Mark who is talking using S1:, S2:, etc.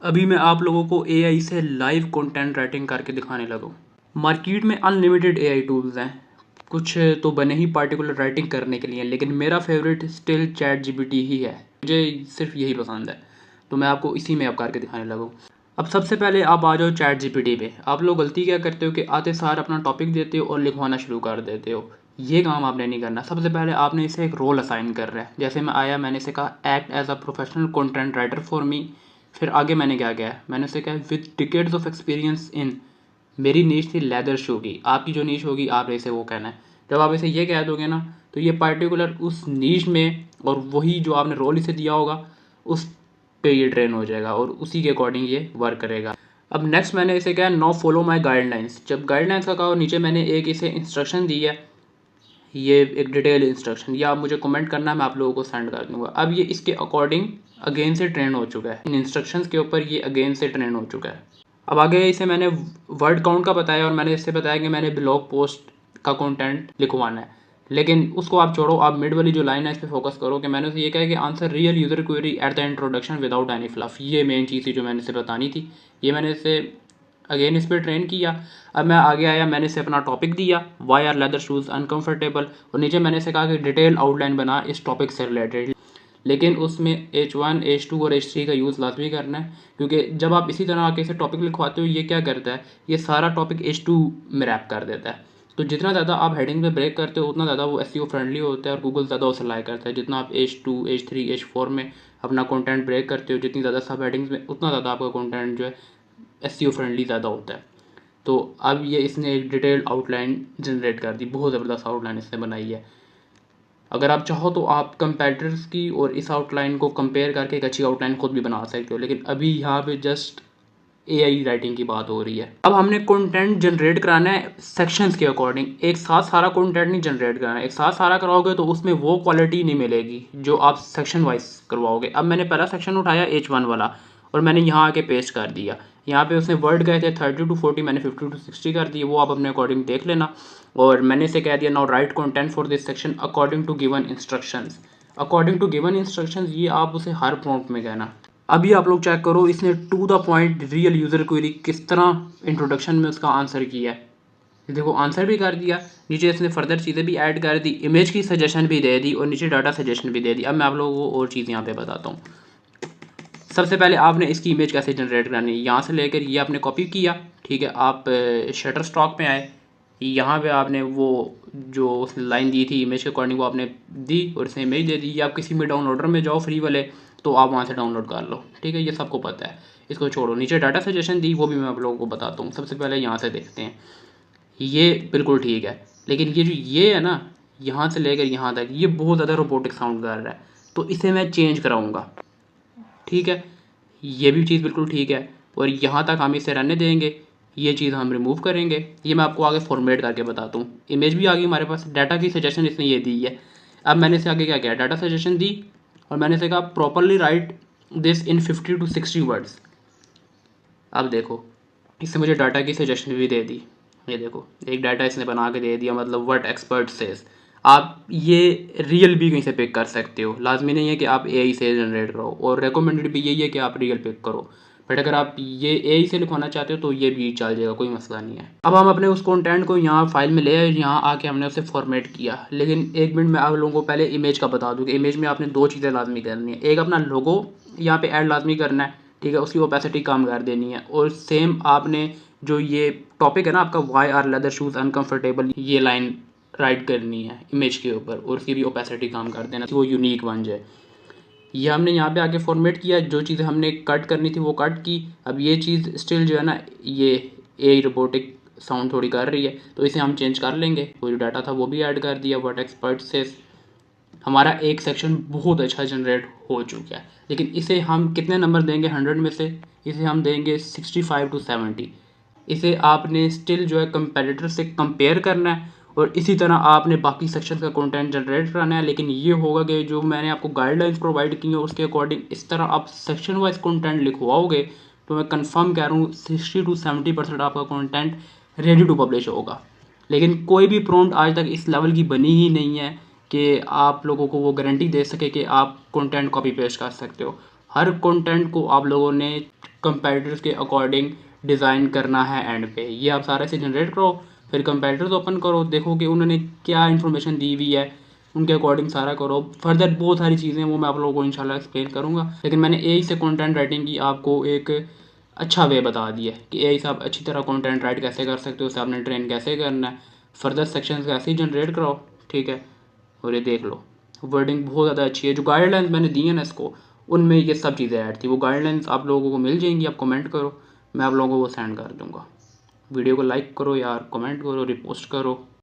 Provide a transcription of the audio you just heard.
S1: अभी मैं आप लोगों को एआई से लाइव कंटेंट राइटिंग करके दिखाने लगा हूँ। मार्केट में अनलिमिटेड एआई टूल्स हैं, कुछ तो बने ही पार्टिकुलर राइटिंग करने के लिए, लेकिन मेरा फेवरेट स्टिल चैट जीपीटी ही है। मुझे सिर्फ यही पसंद है, तो मैं आपको इसी में अब करके दिखाने लगा हूँ। अब सबसे पहले आप आ जाओ चैट जीपीटी पे। आप लोग गलती क्या करते हो कि आते सार अपना टॉपिक देते हो और लिखवाना शुरू कर देते हो। ये काम आपने नहीं करना। सबसे पहले आपने इसे एक रोल असाइन कर रहा है। जैसे मैं आया, मैंने इसे कहा act as a professional content writer for me. फिर आगे मैंने क्या किया, मैंने उसे कहा with decades of experience in. मेरी नीश थी लेदर शू की, आपकी जो नीश होगी आपने इसे वो कहना है। जब आप इसे ये कह दोगे ना, तो ये पार्टिकुलर उस नीश में और वही जो आपने रोल इसे दिया होगा उस पे ये ट्रेन हो जाएगा और उसी के अकॉर्डिंग ये वर्क करेगा। अब नेक्स्ट मैंने इसे कहा नो फॉलो माई गाइडलाइंस। जब गाइडलाइंस का कहा और नीचे मैंने एक इसे इंस्ट्रक्शन दी है, ये एक डिटेल इंस्ट्रक्शन, या आप मुझे कमेंट करना, मैं आप लोगों को सेंड कर दूंगा। अब ये इसके अकॉर्डिंग अगेन से ट्रेन हो चुका है, इन इंस्ट्रक्शंस के ऊपर ये अगेन से ट्रेन हो चुका है। अब आगे इसे मैंने वर्ड काउंट का बताया और मैंने इससे बताया कि मैंने ब्लॉग पोस्ट का कंटेंट लिखवाना है। लेकिन उसको आप छोड़ो, आप मिड वाली जो लाइन है इस पर फोकस करो कि मैंने उसे ये कहा कि answer real user query at the introduction without any fluff. ये मेन चीज़ थी जो मैंने इसे बतानी थी। ये मैंने इसे अगेन इस पर ट्रेन किया। अब मैं आगे आया, मैंने इसे अपना टॉपिक दिया, why are leather shoes uncomfortable, और नीचे मैंने इसे कहा कि डिटेल आउटलाइन बना इस टॉपिक से रिलेटेड। लेकिन उसमें H1 H2 और H3 का यूज़ लाजमी करना है, क्योंकि जब आप इसी तरह आके से टॉपिक लिखवाते हो, ये क्या करता है, ये सारा टॉपिक H2 में रैप कर देता है। तो जितना ज़्यादा आप हेडिंग पे ब्रेक करते हो उतना ज़्यादा वो एसईओ फ्रेंडली होता है और गूगल ज़्यादा उसे लाइक करता है। जितना आप H2 H3 H4 में अपना कंटेंट ब्रेक करते हो, जितनी ज़्यादा सब हेडिंग्स में, उतना ज़्यादा आपका कंटेंट जो है एसईओ फ्रेंडली ज़्यादा होता है। तो अब ये इसने एक डिटेल्ड आउटलाइन जनरेट कर दी, बहुत ज़बरदस्त आउटलाइन इसने बनाई है। अगर आप चाहो तो आप कंपेटिटर्स की और इस आउटलाइन को कंपेयर करके एक अच्छी आउटलाइन खुद भी बना सकते हो, लेकिन अभी यहाँ पे जस्ट एआई राइटिंग की बात हो रही है। अब हमने कंटेंट जनरेट कराना है सेक्शंस के अकॉर्डिंग। एक साथ सारा कंटेंट नहीं जनरेट कराना है। एक साथ सारा कराओगे तो उसमें वो क्वालिटी नहीं मिलेगी जो आप सेक्शन वाइज करवाओगे। अब मैंने पहला सेक्शन उठाया H1 वाला और मैंने यहाँ आके पेस्ट कर दिया। यहाँ पे उसने वर्ड गए थे 30 to 40, मैंने 50 to 60 कर दिए, वो आप अपने अकॉर्डिंग देख लेना। और मैंने इसे कह दिया now write content for this section according to given instructions. According to given instructions ये आप उसे हर प्रॉम्प्ट में कहना। अभी आप लोग चेक करो, इसने to the point real user query किस तरह इंट्रोडक्शन में उसका आंसर किया है। देखो आंसर भी कर दिया, नीचे इसने फर्दर चीज़ें भी ऐड कर दी, इमेज की सजेशन भी दे दी और नीचे डाटा सजेशन भी दे दी। अब मैं आप लोगों को और चीज़ यहाँ पे बताता हूँ। सबसे पहले आपने इसकी इमेज कैसे जनरेट करनी है, यहाँ से लेकर ये आपने कॉपी किया, ठीक है। आप शटर स्टॉक में आए, यहाँ पे आपने वो जो उसने लाइन दी थी इमेज के अकॉर्डिंग वो आपने दी और इसने इमेज दे दी। या आप किसी में डाउनलोडर में जाओ फ्री वाले, तो आप वहाँ से डाउनलोड कर लो, ठीक है। ये सबको पता है, इसको छोड़ो। नीचे डाटा सजेशन दी, वो भी मैं आप लोगों को बताता हूँ। सबसे पहले यहाँ से देखते हैं, ये बिल्कुल ठीक है, लेकिन ये जो ये है ना, यहाँ से लेकर यहाँ तक ये बहुत ज़्यादा रोबोटिक साउंड कर रहा है, तो इसे मैं चेंज कराऊँगा, ठीक है। ये भी चीज़ बिल्कुल ठीक है और यहाँ तक हम इसे रहने देंगे। ये चीज़ हम रिमूव करेंगे, ये मैं आपको आगे फॉर्मेट करके बताता हूँ। इमेज भी आ गई हमारे पास, डाटा की सजेशन इसने ये दी है। अब मैंने इसे आगे क्या किया, डाटा सजेशन दी और मैंने इसे कहा properly right this in 50 to 60 words. अब देखो इससे मुझे डाटा की सजेशन भी दे दी। ये देखो एक डाटा इसने बना के दे दिया, मतलब व्हाट एक्सपर्ट सेज। आप ये रियल भी कहीं से पिक कर सकते हो, लाजमी नहीं है कि आप एआई से जनरेट करो, और रिकमेंडेड भी यही है कि आप रियल पिक करो। बट अगर आप ये एआई से लिखवाना चाहते हो तो ये भी चल जाएगा, कोई मसला नहीं है। अब हम अपने उस कंटेंट को यहाँ फाइल में ले आए, यहाँ आके हमने उसे फॉर्मेट किया। लेकिन एक मिनट में आप लोगों को पहले इमेज का बता दूँ कि इमेज में आपने दो चीज़ें लाजमी करनी है। एक अपना लोगो यहाँ पे ऐड लाजमी करना है, ठीक है, उसकी ओपेसिटी कम कर देनी है। और सेम आपने जो ये टॉपिक है ना आपका, why are leather shoes uncomfortable, ये लाइन राइट करनी है इमेज के ऊपर और उसकी भी ओपेसिटी कम कर देना कि वो यूनिक बन जाए। ये हमने यहाँ पे आके फॉर्मेट किया, जो चीज़ें हमने कट करनी थी वो कट की। अब ये चीज़ स्टिल जो है ना, ये एआई रोबोटिक साउंड थोड़ी कर रही है, तो इसे हम चेंज कर लेंगे। वो जो डाटा था वो भी ऐड कर दिया, व्हाट एक्सपर्ट से। हमारा एक सेक्शन बहुत अच्छा जनरेट हो चुका है, लेकिन इसे हम कितने नंबर देंगे 100 में से, इसे हम देंगे 65 to 70। इसे आपने स्टिल जो है कंपेटिटर से कंपेयर करना है और इसी तरह आपने बाकी सेक्शन का कंटेंट जनरेट करना है। लेकिन ये होगा कि जो मैंने आपको गाइडलाइंस प्रोवाइड की है उसके अकॉर्डिंग इस तरह आप सेक्शन वाइज कंटेंट लिखवाओगे तो मैं कंफर्म कह रहा हूँ 60 to 70% आपका कंटेंट रेडी टू पब्लिश होगा। लेकिन कोई भी प्रॉम्प्ट आज तक इस लेवल की बनी ही नहीं है कि आप लोगों को वो गारंटी दे सके कि आप कंटेंट कॉपी पेस्ट कर सकते हो। हर कंटेंट को आप लोगों ने कंपैरेटर्स के अकॉर्डिंग डिज़ाइन करना है एंड पे। ये आप सारे से जनरेट करो, फिर कंपैरेटर्स ओपन करो, देखो कि उन्होंने क्या इन्फॉर्मेशन दी हुई है, उनके अकॉर्डिंग सारा करो। फर्दर बहुत सारी चीज़ें वो मैं आप लोगों को इंशाल्लाह एक्सप्लेन करूँगा, लेकिन मैंने एआई से कंटेंट राइटिंग की आपको एक अच्छा वे बता दिया है कि एआई से आप अच्छी तरह कंटेंट राइट कैसे कर सकते हो, उसे आपने ट्रेन कैसे करना है, फर्दर सेक्शंस कैसे जनरेट कराओ, ठीक है। और ये देख लो, वर्डिंग बहुत ज़्यादा अच्छी है। जो गाइडलाइंस मैंने दी है ना इसको, उनमें ये सब चीज़ें ऐड थी। वो गाइडलाइंस आप लोगों को मिल जाएंगी, आप कमेंट करो, मैं आप लोगों को वो सेंड कर दूँगा। वीडियो को लाइक करो यार, कमेंट करो, रिपोस्ट करो।